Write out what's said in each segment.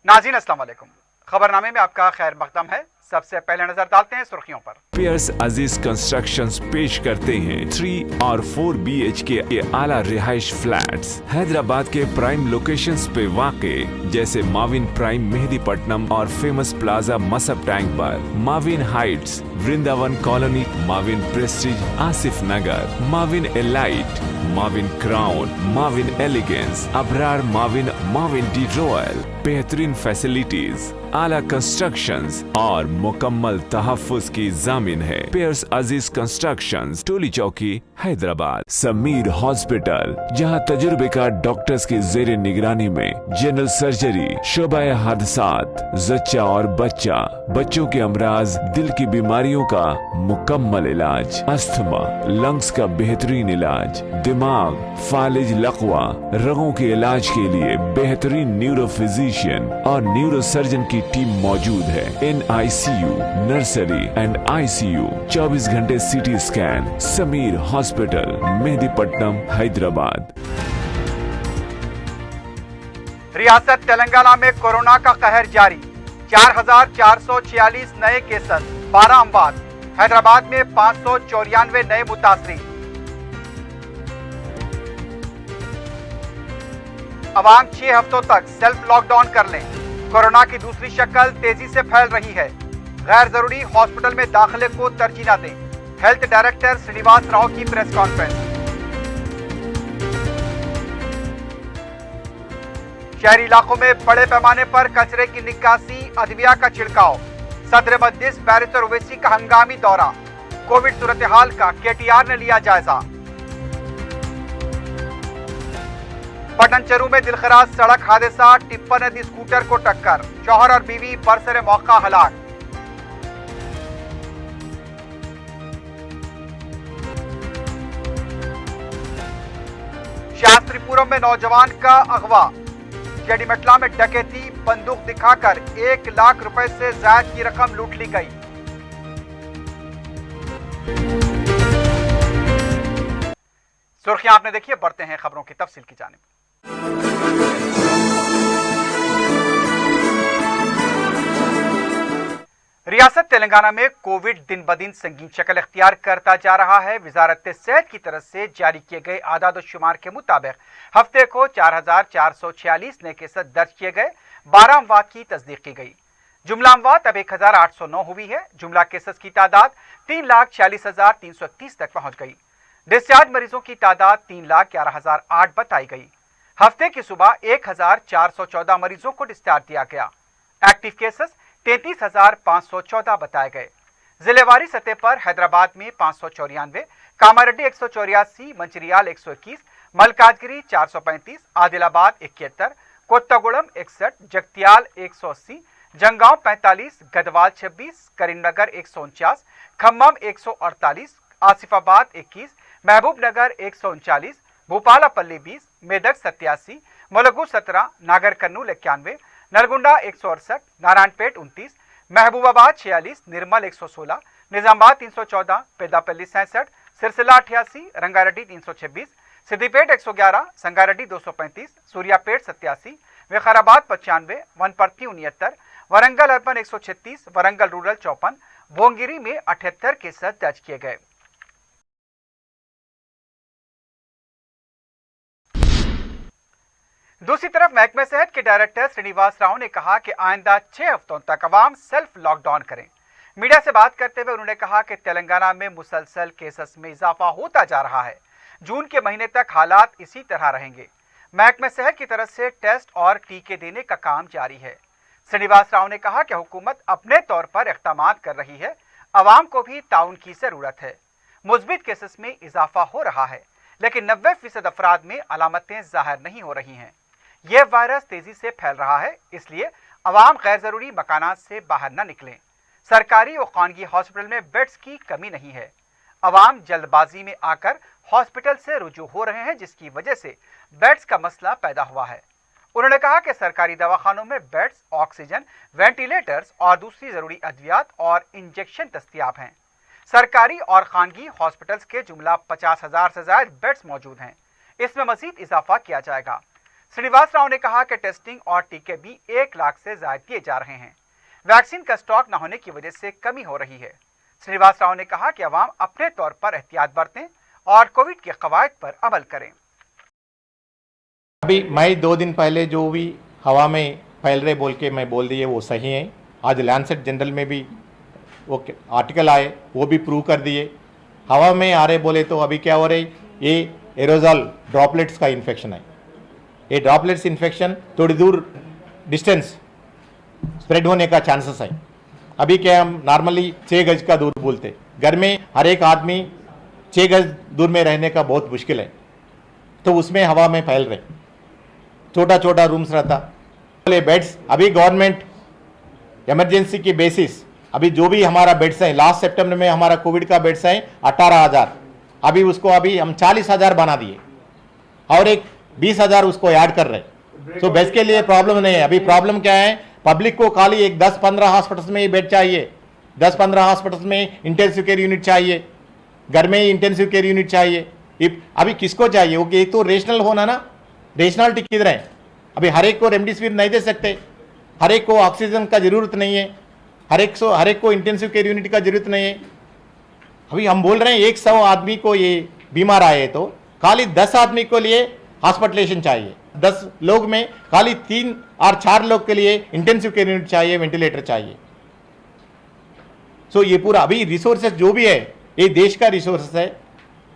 नाज़रीन अस्सलाम वालेकुम। खबरनामे में आपका खैर मकदम है। सबसे पहले नजर डालते हैं सुर्खियों पर। पियर्स अजीज कंस्ट्रक्शंस पेश करते हैं 3 और 4 BHK के आला रिहाइश फ्लैट्स हैदराबाद के प्राइम लोकेशंस पे वाक़े जैसे माविन प्राइम मेहदीपट्टनम और फेमस प्लाजा मसब टैंक पर, Mavin heights, Vrindavan colony, Mavin prestige Asif Nagar, Mavin elite, Mavin crown, Mavin elegance, Abrar Mavin, Mavin D royal, बेहतरीन फैसिलिटीज, आला कंस्ट्रक्शंस और मुकम्मल तहफ़्फ़ुज़ की ज़ामिन है। पियर्स अजीज कंस्ट्रक्शंस, टोली चौकी, हैदराबाद। समीर हॉस्पिटल, जहां तजुर्बेकार डॉक्टर्स की ज़ेरे निगरानी में जनरल सर्जरी, शोबाए हादसात, जच्चा और बच्चा, बच्चों के अमराज, दिल की बीमारियों का मुकम्मल इलाज, अस्थमा, लंग्स का बेहतरीन इलाज, दिमाग, फालिज, लकवा, रगों के इलाज के लिए बेहतरीन न्यूरो फिजिशियन और न्यूरो सर्जन की टीम मौजूद है। NICU, नर्सरी एंड ICU, 24 घंटे CT scan. Sameer hospital, Mehdipatnam, Hyderabad. रियासत तेलंगाना में कोरोना का कहर जारी। 4,446 नए केसेस, 12 अमवात। हैदराबाद में 594 नए मुतासरीन। अवाम 6 हफ्तों तक सेल्फ लॉकडाउन कर लें। कोरोना की दूसरी शक्ल तेजी से फैल रही है। गैर जरूरी हॉस्पिटल में दाखिले को तरजीह न दें। हेल्थ डायरेक्टर श्रीनिवास राव की प्रेस कॉन्फ्रेंस। शहरी इलाकों में बड़े पैमाने पर कचरे की निकासी, अदविया का छिड़काव। सदर मजलिस बैरिस्टर ओवैसी का हंगामी दौरा। कोविड सूरत हाल का KTR ने लिया जायजा। पटनचरू में दिलखराज सड़क हादसा, टिप्पर ने दी स्कूटर को टक्कर। शौहर और बीवी बरसरे मौका हलाक। शास्त्रीपुरम में नौजवान का अगवा। जेडीमटला में डकैती, बंदूक दिखाकर 1 लाख रुपए से ज्यादा की रकम लूट ली गई। सुर्खियां आपने देखी, बढ़ते हैं खबरों की तफसील की जानिब। रियासत तेलंगाना में कोविड दिन ब दिन संगीन शक्ल इख्तियार करता जा रहा है। वजारत सेहत की तरफ से जारी किए गए आदाद शुमार के मुताबिक हफ्ते को 4,446 नए केस दर्ज किए गए। 12 अमवात की तस्दीक की गई। जुमला अमवात अब 1,809 हुई है। जुमला केसेस की तादाद 3,46,331 तक पहुंच गई। डिस्चार्ज मरीजों की तादाद 3,11,008 बताई गई। हफ्ते की सुबह 1,414 मरीजों को डिस्चार्ज दिया गया। एक्टिव केसेस 33,514 बताए गए। जिलेवारी सतह पर हैदराबाद में 594, कामारेड्डी 184, मंचिरियाल 121, मलकाजगिरी 435, आदिलाबाद 71, कोत्तागुड़म 61, जगतियाल 180, जंगांव 45, गदवाल 26, करीमनगर 149, खम्मम 148, आसिफाबाद 21, महबूबनगर 139, भूपालापल्ली 20, मेदक 87, मुलुगु 17, नागर कर्नूल 91, नलगुंडा 168, नारायणपेट 29, महबूबाबाद 46, निर्मल 116, निजामाबाद 314, पेदापल्ली 67, सिरसिला 88, रंगारेड्डी 326, सिद्दीपेट 111, संगारेड्डी 235, सूर्यापेट 87, विकाराबाद 95, वनपर्ती 69, वरंगल अर्बन 136, वरंगल रूरल 54, भोंगिरी में 78 केस दर्ज किए गए। दूसरी तरफ महकमे सेहत के डायरेक्टर श्रीनिवास राव ने कहा कि आइंदा 6 हफ्तों तक अवाम सेल्फ लॉकडाउन करें। मीडिया से बात करते हुए उन्होंने कहा कि तेलंगाना में मुसलसल केसेस में इजाफा होता जा रहा है। जून के महीने तक हालात इसी तरह रहेंगे। महकमे सेहत की तरफ से टेस्ट और टीके देने का काम जारी है। श्रीनिवास राव ने कहा कि हुकूमत अपने तौर पर इक़दामात कर रही है। अवाम को भी ताउन की जरूरत है। मुस्बित केसेस में इजाफा हो रहा है, लेकिन 90% अफराद में अलामतें जाहिर नहीं हो रही हैं। यह वायरस तेजी से फैल रहा है, इसलिए अवाम गैर जरूरी मकानात से बाहर न निकलें। सरकारी और खानगी हॉस्पिटल में बेड्स की कमी नहीं है। अवाम जल्दबाजी में आकर हॉस्पिटल से रुजू हो रहे हैं, जिसकी वजह से बेड्स का मसला पैदा हुआ है। उन्होंने कहा कि सरकारी दवाखानों में बेड्स, ऑक्सीजन, वेंटिलेटर्स और दूसरी जरूरी अद्वियात और इंजेक्शन दस्तयाब हैं। सरकारी और खानगी हॉस्पिटल्स के जुमला 50,000 से ज्यादा बेड्स मौजूद हैं। इसमें मजीद इजाफा किया जाएगा। श्रीनिवास राव ने कहा कि टेस्टिंग और टीके भी 1 लाख से ज्यादा दिए जा रहे हैं। वैक्सीन का स्टॉक न होने की वजह से कमी हो रही है। श्रीनिवास राव ने कहा कि अवाम अपने तौर पर एहतियात बरतें और कोविड के कवायद पर अमल करें। अभी मैं 2 दिन पहले जो भी हवा में फैल रहे बोल के मैं बोल दिए वो सही है। आज लैंसेट जनरल में भी वो आर्टिकल आए, वो भी प्रूव कर दिए। हवा में आ रहे बोले तो अभी क्या हो रही, ये एरोजॉल ड्रॉपलेट्स का इन्फेक्शन है। ये ड्रॉपलेट्स इन्फेक्शन थोड़ी दूर डिस्टेंस स्प्रेड होने का चांसेस है। अभी क्या हम नॉर्मली 6 गज का दूर बोलते, घर में हर एक आदमी 6 गज दूर में रहने का बहुत मुश्किल है, तो उसमें हवा में फैल रहे। छोटा छोटा रूम्स रहता, बेड्स अभी गवर्नमेंट इमरजेंसी की बेसिस अभी जो भी हमारा बेड्स है, लास्ट सितंबर में हमारा कोविड का बेड्स है 18,000, अभी उसको अभी हम 40,000 बना दिए और एक 20,000 उसको ऐड कर रहे। तो बेड्स के लिए प्रॉब्लम नहीं है। अभी प्रॉब्लम क्या है, पब्लिक को खाली एक 10-15 हॉस्पिटल्स में ही बेड चाहिए, 10-15 हॉस्पिटल्स में इंटेंसिव केयर यूनिट चाहिए, घर में ही इंटेंसिव केयर यूनिट चाहिए। अभी किसको चाहिए, वो एक तो रेशनल होना ना, रेशनलिटी किधर है। अभी हर एक को रेमडेसिविर नहीं दे सकते, हर एक को ऑक्सीजन का जरूरत नहीं है, हर एक को इंटेंसिव केयर यूनिट का जरूरत नहीं है। अभी हम बोल रहे हैं 100 आदमी को ये बीमार आए तो खाली 10 आदमी को लिए हॉस्पिटलेशन चाहिए, 10 लोग में खाली 3 और 4 लोग के लिए इंटेंसिव केयर यूनिट चाहिए, वेंटिलेटर चाहिए। सो ये पूरा अभी रिसोर्सेस जो भी है ये देश का रिसोर्सेस है,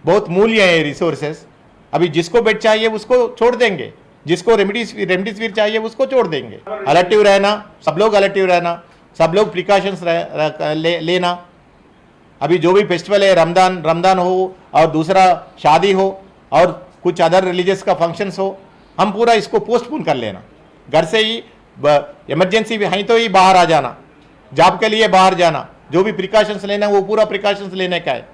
बहुत मूल्य है ये रिसोर्सेस। अभी जिसको बेड चाहिए उसको छोड़ देंगे, जिसको रेमडेसिविर चाहिए उसको छोड़ देंगे। अलर्टिव रहना, सब लोग अलर्टिव रहना, सब लोग प्रिकॉशंस लेना। अभी जो भी फेस्टिवल है, रमदान हो और दूसरा शादी हो और कुछ अदर रिलीजियस का फंक्शंस हो, हम पूरा इसको पोस्टपोन कर लेना। घर से ही इमरजेंसी भी है तो ही बाहर आ जाना, जॉब के लिए बाहर जाना, जो भी प्रिकॉशंस लेना वो पूरा प्रिकॉशंस लेने का है।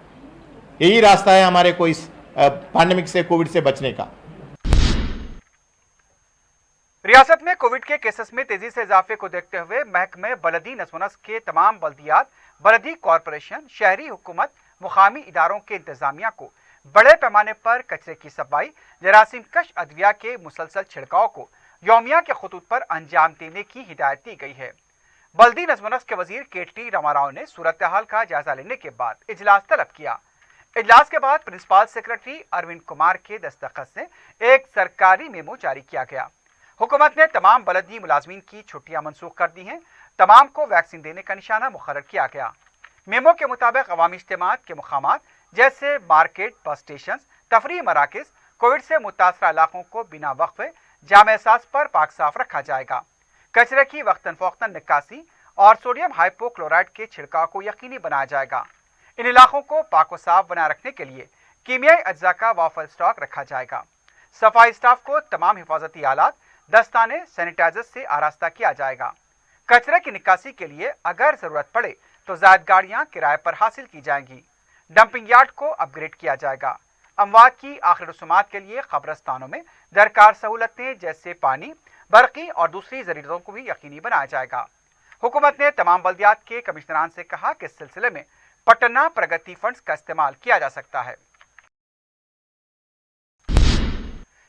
यही रास्ता है हमारे को इस पैंडेमिक से, कोविड से बचने का। रियासत में कोविड के केसेस में तेजी से इजाफे को देखते हुए महकमे बलदी नस्व के तमाम बल्दियात, बलदी कॉरपोरेशन, शहरी हुकूमत, मुकामी इदारों के इंतजामिया को बड़े पैमाने पर कचरे की सफाई, जरासीम कश अद्विया के मुसलसल छिड़काव को यौमिया के खतूत पर अंजाम देने की हिदायत दी गई है। बल्दी नस्व के वजीर केटी रामाराव ने सूरत हाल का जायजा लेने के बाद इजलास तलब किया। इजलास के बाद प्रिंसिपल सेक्रेटरी अरविंद कुमार के दस्तखत से एक सरकारी मेमो जारी किया गया। हुकूमत ने तमाम बलदी मुलाजमीन की छुट्टियां मनसूख कर दी हैं। तमाम को वैक्सीन देने का निशाना मुकर्रर किया गया। मेमो के मुताबिक अवामी इज्तिमात के मुकामात जैसे मार्केट, बस स्टेशन, तफरीह मराकज, कोविड से मुतासरा इलाकों को बिना वक्फे जाम एहसास पर पाक साफ रखा जाएगा। कचरे की वक्तन फौक्तन निकासी और सोडियम हाइपोक्लोराइड के छिड़काव को यकीनी बनाया जाएगा। इन इलाकों को पाक व साफ बनाए रखने के लिए कीमियाई अज्जा का वाफर स्टॉक रखा जाएगा। सफाई स्टाफ को तमाम हिफाजती आलात, दस्ताने, सैनिटाइजर से आरास्ता किया जाएगा। कचरे की निकासी के लिए अगर जरूरत पड़े तो जायद गाड़ियां किराए पर हासिल की जाएंगी। डंपिंग यार्ड को अपग्रेड किया जाएगा। अमवात की आखिरी रसूमात के लिए कब्रस्तानों में दरकार सहूलतें जैसे पानी, बरकी और दूसरी जरूरतों को भी यकीनी बनाया जाएगा। हुकूमत ने तमाम बल्दियात के कमिश्नरान से कहा कि इस सिलसिले में पटना प्रगति फंड्स का इस्तेमाल किया जा सकता है।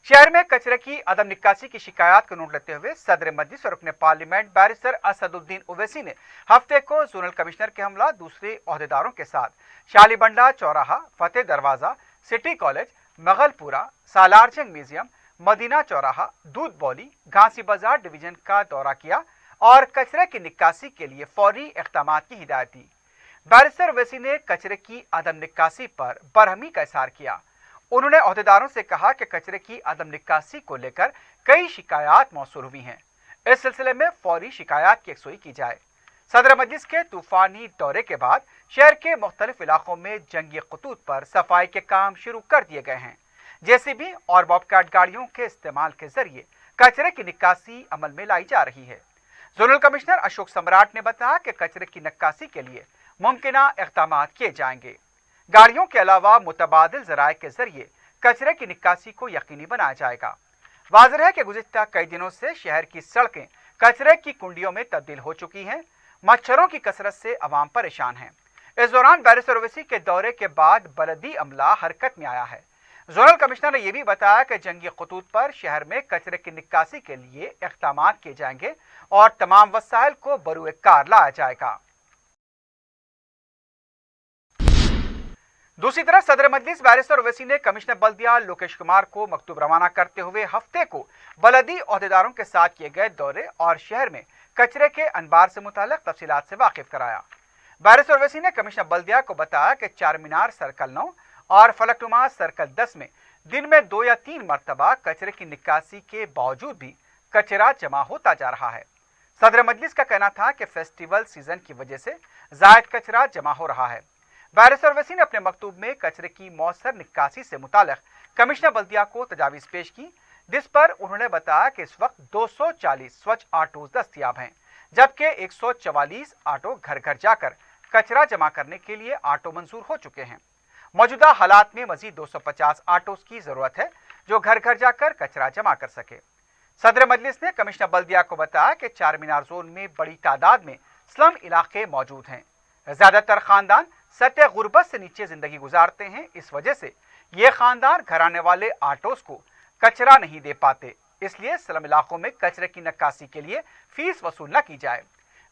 शहर में कचरे की अदम निकासी की शिकायत को नोट लेते हुए सदर मजलिस और रुकने पार्लियामेंट बैरिस्टर असदुद्दीन ओवैसी ने हफ्ते को जोनल कमिश्नर के हमला दूसरे ओहदेदारों के साथ शालीबंडा चौराहा, Fateh Darwaza, city college, Mogalpura, Salarjung museum, Madina चौराहा, दूध बौली, घासी बाजार डिवीजन का दौरा किया और कचरे की निकासी के लिए फौरी इक़दाम की हिदायत दी। बैरिस्टर ओवैसी ने कचरे की अदम निकासी पर बरहमी का इज़हार किया। उन्होंने ओहदेदारों से कहा कि कचरे की अदम निकासी को लेकर कई शिकायत मौसूल हुई हैं। इस सिलसिले में फौरी शिकायत की यकसुई की जाए। सदर मजलिस के तूफानी दौरे के बाद शहर के मुख्तलिफ इलाकों में जंगी खतूत पर सफाई के काम शुरू कर दिए गए हैं। जेसीबी और बॉबकैट गाड़ियों के इस्तेमाल के जरिए कचरे की निकासी अमल में लाई जा रही है। जोनल कमिश्नर अशोक सम्राट ने बताया कि कचरे की निकासी के लिए मुमकिना इक़दाम किए जाएंगे। गाड़ियों के अलावा मुतबादिल ज़राए के जरिए कचरे की निकासी को यकीनी बनाया जाएगा। वाज़ेह है कि गुज़िश्ता कई दिनों से शहर की सड़कें कचरे की कुंडियों में तब्दील हो चुकी हैं। मच्छरों की कसरत से अवाम परेशान है। इस दौरान बैरिस्टर ओवैसी के दौरे के बाद बलदी अमला हरकत में आया है। जोनल कमिश्नर ने यह भी बताया कि जंगी खतूत पर शहर में कचरे की निकासी के लिए इक़दाम किए जाएंगे और तमाम वसाइल को बरूए कार लाया जाएगा। दूसरी तरफ सदर मजलिस बैरिस्टर ओवैसी ने कमिश्नर बल्दिया लोकेश कुमार को मकतूब रवाना करते हुए हफ्ते को बलदी ओहदेदारों के साथ किए गए दौरे और शहर में कचरे के अनबार से मुताल्लिक तफसीलात से वाकिफ कराया। बैरिस्टर ओवैसी ने कमिश्नर बल्दिया को बताया कि चार मीनार सर्कल 9 और फलकनुमा सर्कल 10 में दिन में 2 या 3 मरतबा कचरे की निकासी के बावजूद भी कचरा जमा होता जा रहा है। सदर मजलिस का कहना था कि फेस्टिवल सीजन की वजह से जायद कचरा जमा हो रहा है। बैरिस्टर ओवैसी ने अपने मकतूब में कचरे की मौसर निकासी से मुताल्लिक कमिश्नर बल्दिया को तजावीज़ पेश की, जिस पर उन्होंने बताया कि इस वक्त 240 स्वच्छ ऑटो दस्तयाब हैं, जबकि 144 ऑटो घर घर जाकर कचरा जमा करने के लिए ऑटो मंजूर हो चुके हैं। मौजूदा हालात में मजीद 250 ऑटोज की जरूरत है जो घर घर जाकर कचरा जमा कर सके। सदर मजलिस ने कमिश्नर बल्दिया को बताया कि चार मीनार जोन में बड़ी तादाद में स्लम इलाके मौजूद हैं। ज्यादातर खानदान सतह गुर्बत से नीचे जिंदगी गुजारते हैं, इस वजह से ये खानदान घर आने वाले ऑटोज को कचरा नहीं दे पाते, इसलिए स्लम इलाकों में कचरे की निकासी के लिए फीस वसूल न की जाए।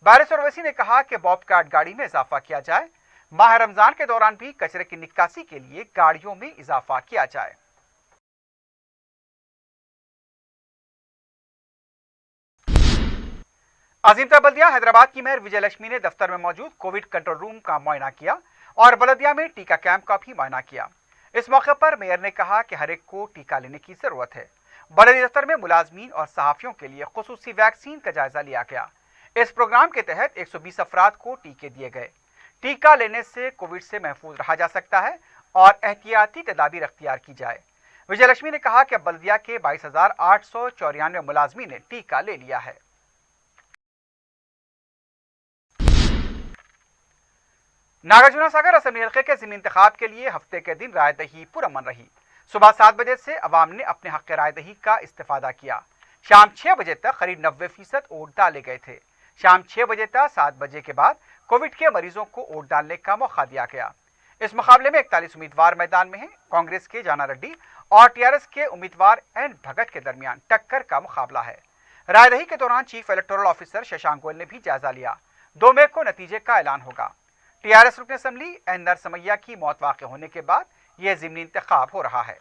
बैरिस्टर ओवैसी ने कहा कि बॉबकैट गाड़ी में इजाफा किया जाए। माह रमजान के दौरान भी कचरे की निकासी के लिए गाड़ियों में इजाफा किया जाए। अजीमतर बल्दिया हैदराबाद की मेयर विजय लक्ष्मी ने दफ्तर में मौजूद कोविड कंट्रोल रूम का मुआयना किया और बलदिया में टीका कैंप का भी मुआयना किया। इस मौके पर मेयर ने कहा कि हर एक को टीका लेने की जरूरत है। बलदी दफ्तर में मुलाजमीन और सहाफियों के लिए खुसूसी वैक्सीन का जायजा लिया गया। इस प्रोग्राम के तहत 120 अफराद को टीके दिए गए। टीका लेने से कोविड से महफूज रहा जा सकता है और एहतियाती तदाबीर अख्तियार की जाए। विजय लक्ष्मी ने कहा कि बल्दिया के 22,894 मुलाजमीन ने टीका ले लिया है। नागार्जुना सागर असेंबली हल्के के ज़िमनी इंतखाब के लिए हफ्ते के दिन रायदही पुरअमन रही। सुबह 7 बजे से अवाम ने अपने हक रायदही का इस्तेफादा किया। शाम 6 बजे तक करीब 90% वोट डाले गए थे। शाम 6 बजे तक 7 बजे के बाद कोविड के मरीजों को वोट डालने का मौका दिया गया। इस मुकाबले में 41 उम्मीदवार मैदान में हैं। कांग्रेस के जाना रेड्डी और टीआरएस के उम्मीदवार एन भगत के दरमियान टक्कर का मुकाबला है। रायदही के दौरान chief electoral officer Shashank Goyal ने भी जायजा लिया। 2 मई को नतीजे का ऐलान होगा। टीआरएस रुकन असेंबली एन नरसमैया की मौत वाक़ होने के बाद यह ज़िमनी इंतखाब हो रहा है।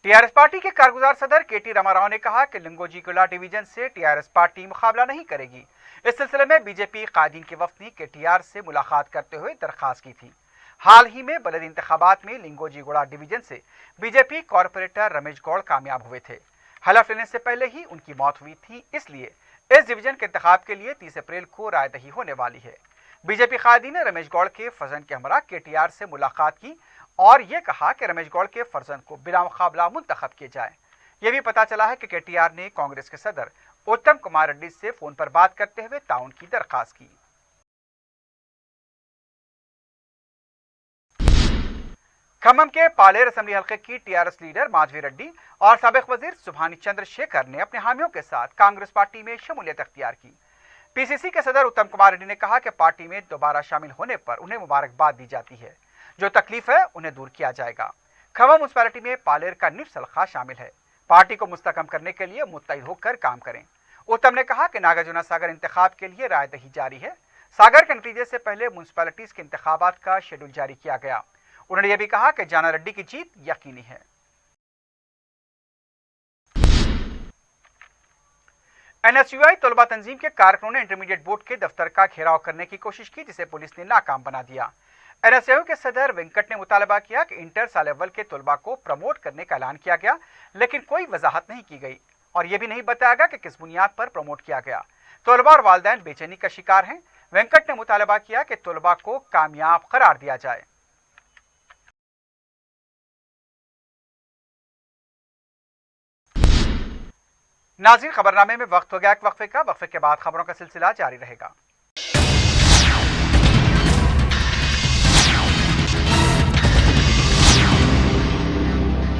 टीआरएस पार्टी के कारगुजार सदर केटी रामाराव ने कहा कि लिंगोजीगुड़ा डिवीजन से टीआरएस पार्टी मुकाबला नहीं करेगी। इस सिलसिले में बीजेपी कायदीन के वफ्द ने केटीआर से मुलाकात करते हुए दरखास्त की थी। हाल ही में बलदी इंतखाबात में लिंगोजीगुड़ा डिवीजन से बीजेपी कॉरपोरेटर रमेश गौड़ कामयाब हुए थे। हलफ लेने से पहले ही उनकी मौत हुई थी, इसलिए इस डिवीजन के इंतखाब के लिए 30 अप्रैल को रायदही होने वाली है। बीजेपी कायदीन ने रमेश गौड़ के फर्जंद के हमरा केटीआर से मुलाकात की और ये कहा कि रमेश गौड़ के फर्जंद को बिला मुकाबला मुंतखब किया जाए। यह भी पता चला है कि केटीआर ने कांग्रेस के सदर उत्तम कुमार रेड्डी से फोन पर बात करते हुए ताउन की दरखास्त की। खम्मम के पालेर असेंबली हल्के की टीआरएस लीडर माधवी रेड्डी और साबिक वजीर सुभानी चंद्रशेखर ने अपने हामियों के साथ कांग्रेस पार्टी में शमूलियत अख्तियार की। पीसीसी के सदर उत्तम कुमार रेड्डी ने कहा कि पार्टी में दोबारा शामिल होने पर उन्हें मुबारकबाद दी जाती है। जो तकलीफ है उन्हें दूर किया जाएगा। खम्मम म्युनिसिपैलिटी में पालेर का निफ्स हल्का शामिल है। पार्टी को मुस्तकम करने के लिए मुत्तहिद होकर काम करें। उत्तम ने कहा कि नागार्जुना सागर इंतखाब के लिए रायदही जारी है। सागर के नतीजे से पहले म्युनिसिपैलिटीज के इंतखाबात का शेड्यूल जारी किया गया। उन्होंने यह भी कहा कि जाना रेड्डी की जीत यकीनी है। एनएसयूआई तलबा तंजीम के कारकुनों ने इंटरमीडिएट बोर्ड के दफ्तर का घेराव करने की कोशिश की, जिसे पुलिस ने नाकाम बना दिया। एनएसयूआई के सदर वेंकट ने मुतालबा किया कि इंटर साल अव्वल के तलबा को प्रमोट करने का ऐलान किया गया, लेकिन कोई वजाहत नहीं की गई और यह भी नहीं बताया गया कि किस बुनियाद पर प्रमोट किया गया। तलबा और वालिदैन बेचैनी का शिकार हैं। वेंकट ने मुतालबा किया कि तलबा को कामयाब करार दिया जाए। नाज़रीन, खबरनामे में वक्त हो गया एक वक्फे का। वक्फे के बाद खबरों का सिलसिला जारी रहेगा।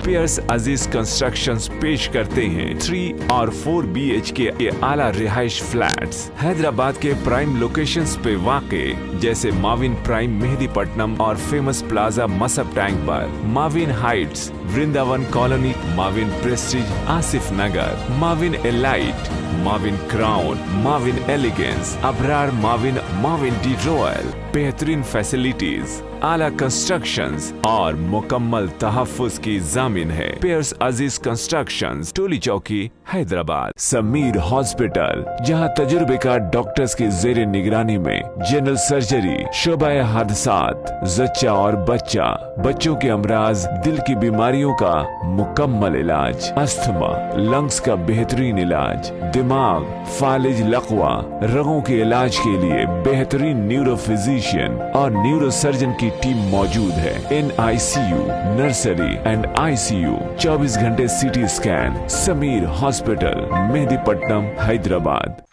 पियर्स अजीज कंस्ट्रक्शंस पेश करते हैं 3 और 4 BHK के आला रिहाइश फ्लैट्स हैदराबाद के प्राइम लोकेशंस पे वाक़े जैसे माविन प्राइम मेहदीपट्टनम और फेमस प्लाजा मसब टैंक पर, Mavin heights, Vrindavan colony, Mavin prestige Asif Nagar, Mavin elite, Mavin crown, Mavin elegance, Abrar Mavin, Mavin D royal, बेहतरीन फैसिलिटीज, आला कंस्ट्रक्शंस और मुकम्मल तहफ़्फ़ुज़ की ज़ामिन है। पियर्स अजीज कंस्ट्रक्शंस, टोली चौकी, हैदराबाद। समीर हॉस्पिटल, जहां तजुर्बेकार डॉक्टर्स की ज़ेर निगरानी में जनरल सर्जरी, शोबाए हादसात, जच्चा और बच्चा, बच्चों के अमराज, दिल की बीमारियों का मुकम्मल इलाज, अस्थमा, लंग्स का बेहतरीन इलाज, दिमाग, फालिज, लकवा, रगों के इलाज के लिए बेहतरीन न्यूरो फिजिशियन और न्यूरो सर्जन की टीम मौजूद है। NICU, नर्सरी एंड ICU, 24 घंटे CT scan. Sameer hospital, Mehdipatnam, Hyderabad.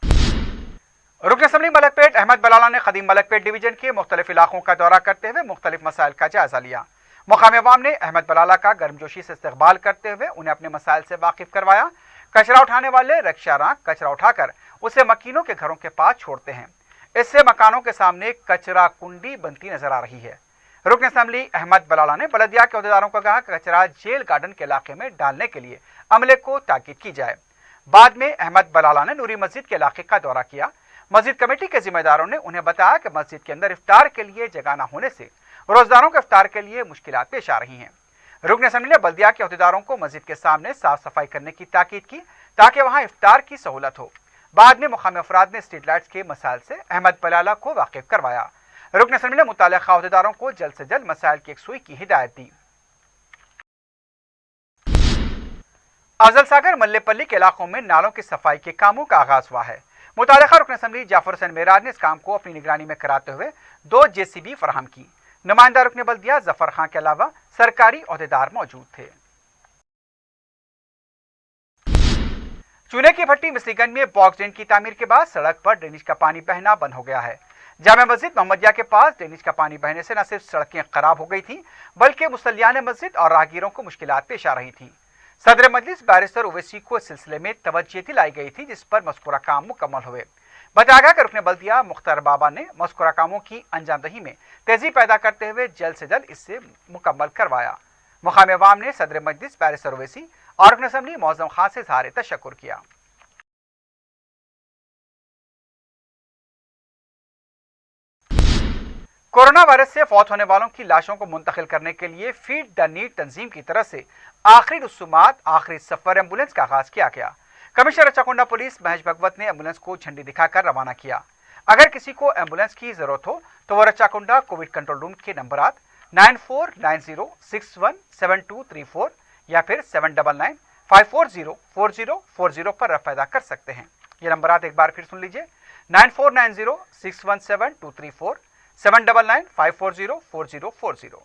रुकन असम्बली मलकपेट अहमद बलाला ने खदीम मलकपेट डिवीजन के मुख्तलिफ इलाकों का दौरा करते हुए मुख्तलिफ मसाइल का जायजा लिया। मुकामी अवाम ने अहमद बलाला का गर्मजोशी से इस्तकबाल करते हुए उन्हें अपने मसाइल से वाकिफ करवाया। कचरा उठाने वाले रिक्शारां कचरा उठाकर उसे मकीनों के घरों के पास छोड़ते हैं। इससे मकानों के सामने कचरा कुंडी बनती नजर आ रही है। रुकन असम्बली अहमद बलाला ने बलदिया के अहदेदारों को कहा कि कचरा जेल गार्डन के इलाके में डालने के लिए अमले को ताकीद की जाए। बाद में अहमद बलाला ने नूरी मस्जिद के इलाके का दौरा किया। मस्जिद कमेटी के जिम्मेदारों ने उन्हें बताया कि मस्जिद के अंदर इफ्तार के लिए जगह न होने से रोजदारों को इफ्तार के लिए मुश्किलात पेश आ रही हैं। रुकन असम्बली ने बल्दिया के अहदेदारों को मस्जिद के सामने साफ सफाई करने की ताकीद की ताकि वहां इफ्तार की सहूलत हो। बाद में मुकामी अफराद ने स्ट्रीट लाइट्स के मसाइल से अहमद बलाला को वाकिफ करवाया। रुकन असम्बली ने मुताल्लिक़ा अहदेदारों को जल्द से जल्द मसाइल की यकसुई की हिदायत दी। अफजल सागर मल्लेपल्ली के इलाकों में नालों की सफाई के कामों का आगाज हुआ है। मुताल्लिक़ा रुकन असम्बली जाफर हुसैन मेराज ने इस काम को अपनी निगरानी में कराते हुए 2 JCB फराहम की। नुमाइंदा रुकन बल्दिया जफर खां के अलावा सरकारी अहदेदार मौजूद थे। चूने की भट्टी मिसलीगंज में बॉक्स ड्रेन की तामीर के बाद सड़क पर ड्रेनेज का पानी बहना बंद हो गया है। जामे मस्जिद मोहम्मदिया के पास ड्रेनेज का पानी बहने से न सिर्फ सड़कें खराब हो गई थी बल्कि मुसल्लियान मस्जिद और राहगीरों को मुश्किलात पेश आ रही थी। सदर मजलिस बैरिस्टर ओवैसी को इस सिलसिले में तवज्जो दिलाई गई थी, जिस पर मज़कूरा काम मुकम्मल हुए। बताया गया कि रुकन बल्दिया मुख्तार बाबा ने मज़कूरा कामों की अंजामदही में तेजी पैदा करते हुए जल्द से जल्द इसे मुकम्मल करवाया। मुकामी अवाम ने सदर मजलिस बैरिस्टर ओवैसी और रुकन असम्बली मौज़म खान से इज़हार तशक्कुर किया। कोरोना वायरस से फौत होने वालों की लाशों को मुंतकिल करने के लिए फीड द नीड तंजीम की तरफ से आखिरी रसूमात आखिरी सफर एम्बुलेंस का आगाज किया गया। कमिश्नर रचाकुंडा पुलिस महेश भगवत ने एम्बुलेंस को झंडी दिखाकर रवाना किया। अगर किसी को एम्बुलेंस की जरूरत हो तो वह रचाकुंडा कोविड कंट्रोल रूम के नंबरात 9490617234 या फिर 7995404040 पर रब्ता पैदा कर सकते हैं। ये नंबरात एक बार फिर सुन लीजिए, 9490617234, 7995404040।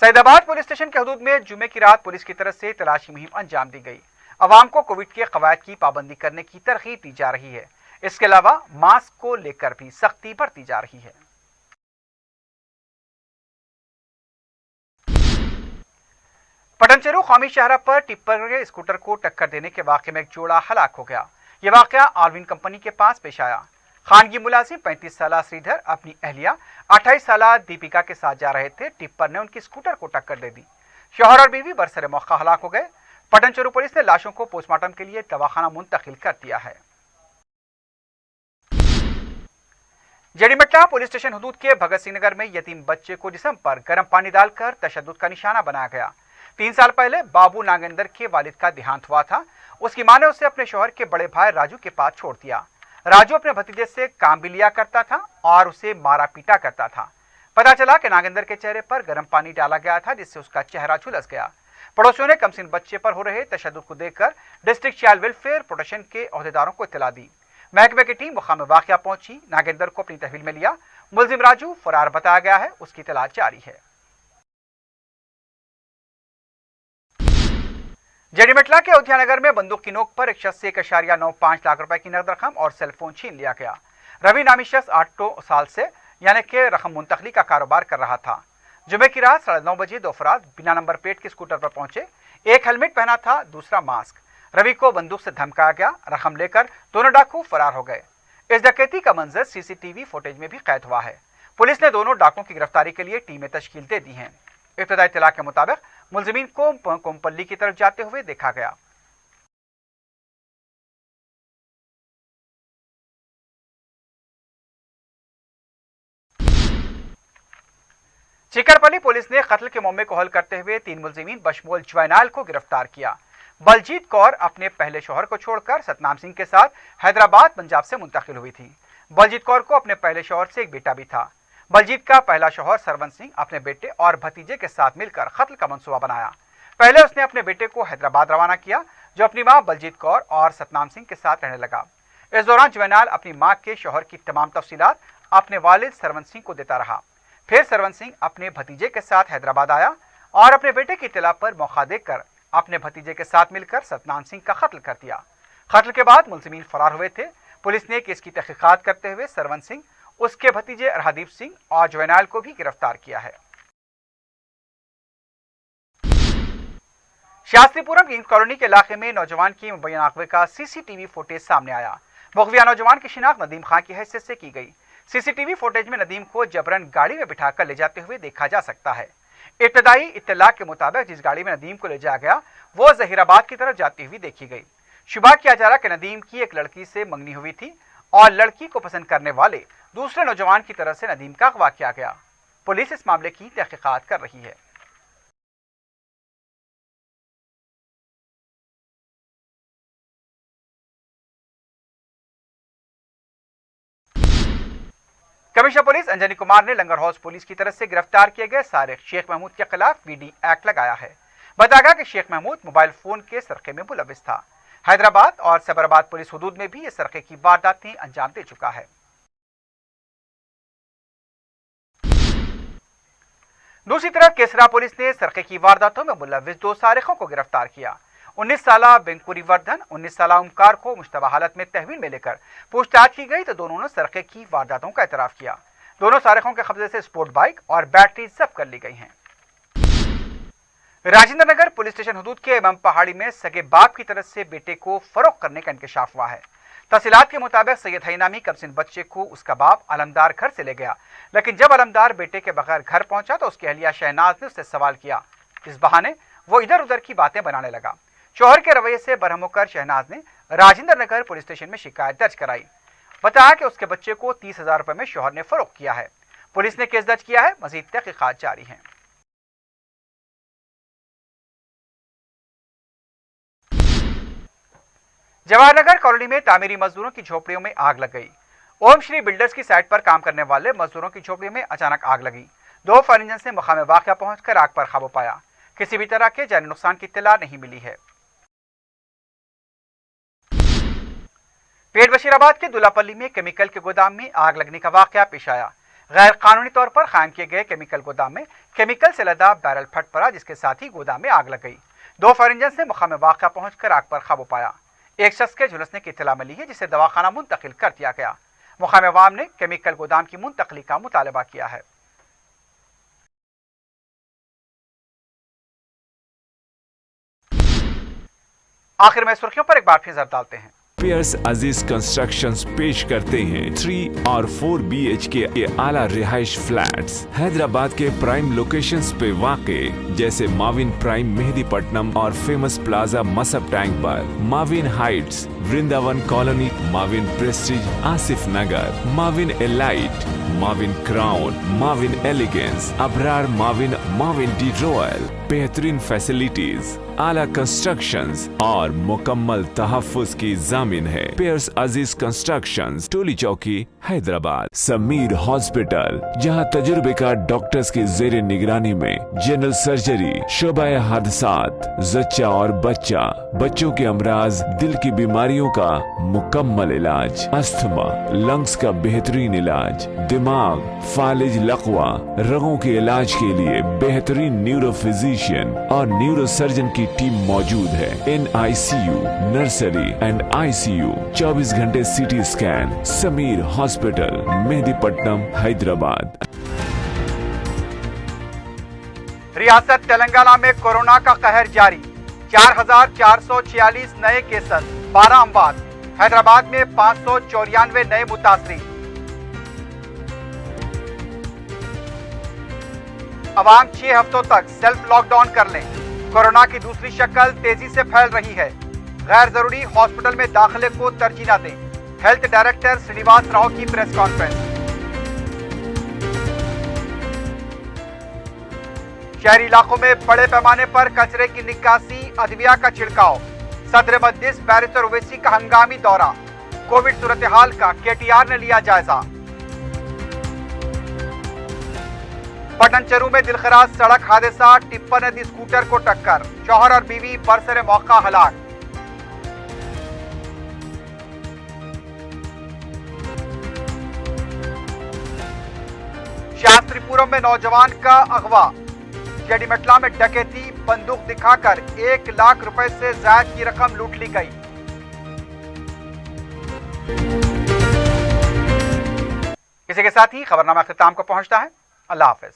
सैदाबाद पुलिस स्टेशन के हदूद में जुमे की रात पुलिस की तरफ से तलाशी मुहिम अंजाम दी गई। अवाम को कोविड के कवायद की पाबंदी करने की तरगीब दी जा रही है। इसके अलावा मास्क को लेकर भी सख्ती बरती जा रही है। पटनचेरू कौमी शाहरा पर टिप्पर के स्कूटर को टक्कर देने के वाक़े में एक जोड़ा हलाक हो गया। यह वाक़या आलविन कंपनी के पास पेश आया। खानगी मुलाजिम 35 साल श्रीधर अपनी अहलिया 28 साल दीपिका के साथ जा रहे थे। टिप्पर ने उनकी स्कूटर को टक्कर दे दी। शौहर और बीवी बरसरे मौका हलाक हो गए। पटनचेरू पुलिस ने लाशों को पोस्टमार्टम के लिए दवाखाना मुंतकिल कर दिया है। जड़ीमट्टा पुलिस स्टेशन हदूद के भगत सिंह नगर में यतीम बच्चे को जिस्म पर गर्म पानी डालकर तशद्दुद का निशाना बनाया गया। 3 साल पहले बाबू नागेंद्र के वालिद का देहांत हुआ था। उसकी मां ने उसे अपने शौहर के बड़े भाई राजू के पास छोड़ दिया। राजू अपने भतीजे से काम भी लिया करता था और उसे मारा पीटा करता था। पता चला कि नागेंद्र के चेहरे पर गर्म पानी डाला गया था, जिससे उसका चेहरा झुलस गया। पड़ोसियों ने कमसिन बच्चे पर हो रहे तशद्दुद को देखकर डिस्ट्रिक्ट चाइल्ड वेलफेयर प्रोटेक्शन के अहदेदारों को इत्तला दी। महकमे की टीम मुकाम वाक़या पहुंची, नागेंद्र को अपनी तहवील में लिया। मुलजिम राजू फरार बताया गया है, उसकी तलाश जारी है। जड़ीमटला के अयोध्या नगर में बंदूक की नोक पर एक शख्स से 1.95 लाख रुपए की नकद रकम और सेलफोन छीन लिया गया। रवि नामी शख्स 8 साल से यानी कि रकम मुंतकली का कारोबार कर रहा था। जुमे की रात 9:30 बजे दो अफराद बिना नंबर प्लेट के स्कूटर पर पहुंचे। एक हेलमेट पहना था, दूसरा मास्क। रवि को बंदूक से धमकाया गया। रकम लेकर दोनों डाकू फरार हो गए। इस डकैती का मंजर सीसीटीवी फुटेज में भी कैद हुआ है। पुलिस ने दोनों डाकुओं की गिरफ्तारी के लिए टीमें तश्कील दे दी हैं। इब्तदाई इत्तला के मुताबिक मुलजिमीन को कोमपल्ली की तरफ जाते हुए देखा गया। चिकरपल्ली पुलिस ने कत्ल के मामले को हल करते हुए 3 मुलजिमीन बशमूल ज्वैनाल को गिरफ्तार किया। बलजीत कौर अपने पहले शौहर को छोड़कर सतनाम सिंह के साथ हैदराबाद पंजाब से मुंतकिल हुई थी। बलजीत कौर को अपने पहले शौहर से एक बेटा भी था। बलजीत का पहला शौहर सरवन सिंह अपने बेटे और भतीजे के साथ मिलकर कत्ल का मंसूबा बनाया। पहले उसने अपने बेटे को हैदराबाद रवाना किया, जो अपनी मां बलजीत कौर और सतनाम सिंह के साथ रहने लगा। इस दौरान ज्वैनाल अपनी मां के शौहर की तमाम तफसीलात अपने वालिद सरवन सिंह को देता रहा। फिर सरवन सिंह अपने भतीजे के साथ हैदराबाद आया और अपने बेटे की इत्तला पर मौका देकर अपने भतीजे के साथ मिलकर सतनाम सिंह का कत्ल कर दिया। कत्ल के बाद मुलजिमीन फरार हुए थे। पुलिस ने केस की तहकीकात करते हुए सरवन सिंह, उसके भतीजे अरहदीप सिंह और ज्वैनाल को भी गिरफ्तार किया है। शास्त्रीपुरम किंग्स कॉलोनी के इलाके में नौजवान की मुबैना अगवे का सीसीटीवी फुटेज सामने आया। मुगविया नौजवान की शिनाख्त नदीम खान की हैसियत से की गई। सीसीटीवी फुटेज में नदीम को जबरन गाड़ी में बिठाकर ले जाते हुए देखा जा सकता है। इब्तदाई इत्तला के मुताबिक जिस गाड़ी में नदीम को ले जाया गया वो जहीराबाद की तरफ जाती हुई देखी गई। शुबा किया जा रहा कि नदीम की एक लड़की से मंगनी हुई थी और लड़की को पसंद करने वाले दूसरे नौजवान की तरफ से नदीम का अगवा किया गया। पुलिस इस मामले की तहकीकात कर रही है। कमिश्नर पुलिस अंजनी कुमार ने लंगर हाउस पुलिस की तरफ से गिरफ्तार किए गए सारिक शेख महमूद के खिलाफ पीडी एक्ट लगाया है। बताया गया कि शेख महमूद मोबाइल फोन के सरके में मुलविस था। हैदराबाद और सैबराबाद पुलिस हदूद में भी इस सरके की वारदातें अंजाम दे चुका है। दूसरी तरफ केसरा पुलिस ने सरके की वारदातों में मुलविस 2 सारिकों को गिरफ्तार किया। 19 साला बेंकुरी वर्धन, 19 साला ओमकार को मुश्तबा हालत में तहवील में लेकर पूछताछ की गई तो दोनों ने सरके की वारदातों का एतराफ किया। दोनों सारिकों के कब्जे से स्पोर्ट बाइक और बैटरी जब्त कर ली गई हैं। राजेंद्र नगर पुलिस स्टेशन हदूद के इमाम पहाड़ी में सगे बाप की तरफ से बेटे को फरोख्त करने का इंकशाफ हुआ है। तफसीलात के मुताबिक सैयद हई नामी कमसिन बच्चे को उसका बाप अलमदार घर से ले गया, लेकिन जब अलमदार बेटे के बगैर घर पहुंचा तो उसकी अहलिया शहनाज ने उससे सवाल किया। इस बहाने वो इधर उधर की बातें बनाने लगा। शौहर के रवैये से बरहम होकर शहनाज ने राजेंद्र नगर पुलिस स्टेशन में शिकायत दर्ज कराई। बताया कि उसके बच्चे को 30,000 रुपए में शौहर ने फरोख्त किया है। पुलिस ने केस दर्ज किया है। मजीद तहकीकात जारी हैं। जवाहरनगर कॉलोनी में तामीरी मजदूरों की झोपड़ियों में आग लग गई। ओम श्री बिल्डर्स की साइट पर काम करने वाले मजदूरों की झोपड़ियों में अचानक आग लगी। 2 फायर इंजन से मकाम वाक़या पहुंचकर आग पर काबू पाया। किसी भी तरह के जानी नुकसान की इत्तला नहीं मिली है। पेट बशीराबाद के दुलापल्ली में केमिकल के गोदाम में आग लगने का वाकया पेश आया। गैर कानूनी तौर पर कायम किए गए केमिकल गोदाम में केमिकल से लदा बैरल फट पड़ा, जिसके साथ ही गोदाम में आग लग गई। 2 फायर इंजन से मुकाम वाकया पहुंचकर आग पर काबू पाया। एक शख्स के झुलसने की इत्तला मिली है, जिसे दवाखाना मुंतकिल कर दिया गया। मुकाम अवाम ने केमिकल गोदाम की मुंतकली का मुतालबा किया है। आखिर में सुर्खियों पर एक बार फिर नजर डालते हैं। पियर्स अजीज कंस्ट्रक्शंस पेश करते हैं 3 और 4 BHK के आला रिहाइश फ्लैट्स हैदराबाद के प्राइम लोकेशंस पे वाक़े, जैसे माविन प्राइम मेहदीपट्टनम और फेमस प्लाजा मसब टैंक पर, Mavin heights Vrindavan colony, Mavin prestige Asif Nagar, Mavin elite, Mavin crown, Mavin elegance, Abrar Mavin, Mavin D royal. बेहतरीन फैसिलिटीज, आला कंस्ट्रक्शंस और मुकम्मल तहफ्फुज की जामिन है। पियर्स अजीज कंस्ट्रक्शंस, टोली चौकी, हैदराबाद। समीर हॉस्पिटल, जहां तजुर्बेकार डॉक्टर्स की जेर निगरानी में जनरल सर्जरी, शोबा हादसात, जच्चा और बच्चा, बच्चों के अमराज, दिल की बीमारियों का मुकम्मल इलाज, अस्थमा, लंग्स का बेहतरीन इलाज, दिमाग, फालिज, लकवा, रगों के इलाज के लिए बेहतरीन न्यूरो फिजिशियन और न्यूरो सर्जन की टीम मौजूद है। NICU, नर्सरी एंड ICU, 24 घंटे CT scan. Sameer hospital, Mehdipatnam, Hyderabad. रियासत तेलंगाना में कोरोना का कहर जारी, 4,446 नए केसेस, 12 अमवात। हैदराबाद में 594 नए मुतासरीन। अवाम 6 हफ्तों तक सेल्फ लॉकडाउन कर लें। कोरोना की दूसरी शक्ल तेजी से फैल रही है। गैर जरूरी हॉस्पिटल में दाखिले को तरजीह न दें। हेल्थ डायरेक्टर श्रीनिवास राव की प्रेस कॉन्फ्रेंस। शहरी इलाकों में बड़े पैमाने पर कचरे की निकासी, अदविया का छिड़काव। सदर मजलिस बैरिस्टर ओवैसी का हंगामी दौरा। कोविड सूरत हाल का केटीआर ने लिया जायजा। पटनचरू में दिलखराज सड़क हादसा, टिप्पर ने दी स्कूटर को टक्कर। शौहर और बीवी बरसरे मौका हलाक। शास्त्रीपुरम में नौजवान का अगवा। जेडीमटला में डकैती, बंदूक दिखाकर 1 लाख रुपए से ज्यादा की रकम लूट ली गई। इसी के साथ ही खबरनामा अख्ताम को पहुंचता है। अल्लाह हाफिज।